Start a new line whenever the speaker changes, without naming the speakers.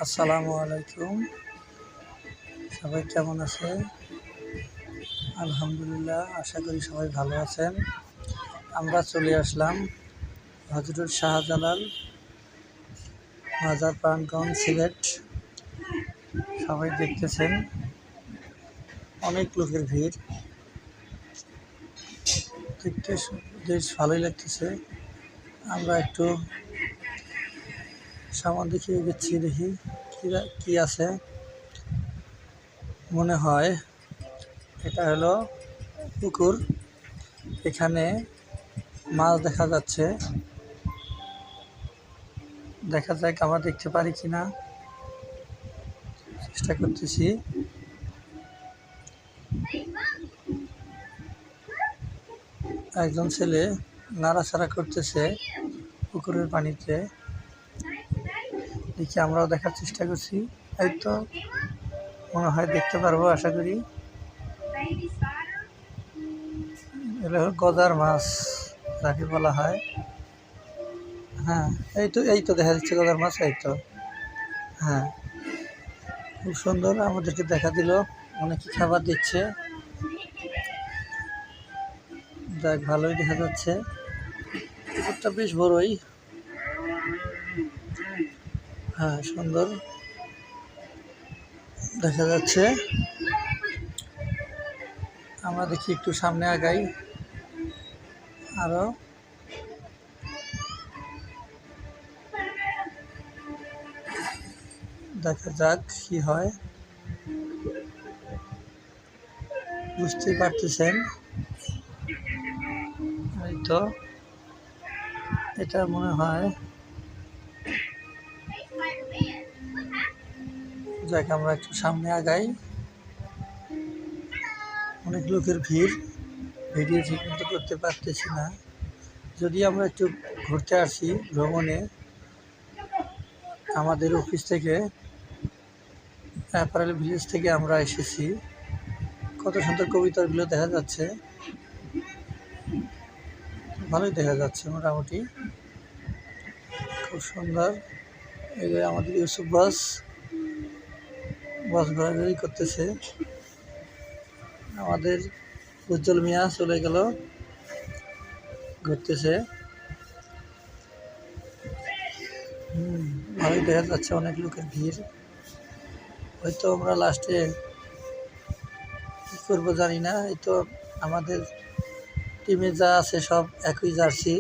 আসসালামু আলাইকুম। সবাই কেমন আছে? আলহামদুলিল্লাহ, আশা করি সবাই ভালো আছেন। আমরা চলে আসলাম হযরত শাহজালাল মাজার, প্রাণগঞ্জ, সিলেট। সবাই দেখতেছেন, অনেক লোকের ভিড়। দেখতে বেশ ভালোই লাগতেছে। আমরা একটু সামন দিকে এগোচ্ছি, দেখি কি আছে। মনে হয় এটা হলো পুকুর। এখানে মাছ দেখা যাচ্ছে। দেখা যাক আমরা দেখতে পারি কিনা, চেষ্টা করতেছি। একজন ছেলে নাড়াচাড়া করতেছে পুকুরের পানিতে। দেখি, আমরাও দেখার চেষ্টা করছি। এই তো মনে হয় দেখতে পারবো, আশা করি। এটা হলো গজার মাছ, যাকে বলা হয়। হ্যাঁ, এই তো দেখা যাচ্ছে গজার মাছ। এই তো, হ্যাঁ, খুব সুন্দর আমাদেরকে দেখা দিল। অনেকে খাবার দিচ্ছে। যাক, ভালোই দেখা যাচ্ছে। পুকুরটা বেশ বড়ই। হ্যাঁ, সুন্দর দেখা যাচ্ছে। আমরা দেখি একটু সামনে আগাই, আরো দেখা যাক কি হয়। বুঝতে পারতেছেন, এই তো এটা মনে হয়। যাক, আমরা একটু সামনে আগাই। অনেক লোকের ভিড়, ভিডিও ঠিক মতো করতে পারতেছি না। যদি আমরা একটু ঘুরতে আসি ভ্রমণে, আমাদের অফিস থেকে, অ্যাপারেল ভিলেজ থেকে আমরা এসেছি। কত সুন্দর কবিতাগুলো দেখা যাচ্ছে, ভালোই দেখা যাচ্ছে মোটামুটি, খুব সুন্দর। এই যে আমাদের ইউসুফ বস ঘোরাঘুরি করতেছে। আমাদের উজ্জ্বল মিয়া চলে গেল, ঘুরতেছে। ভালোই দেখা যাচ্ছে, অনেক লোকের ভিড়। হয়তো আমরা লাস্টে কি করবো জানি না। এই তো আমাদের টিমে যা আছে সব একই জার্সি।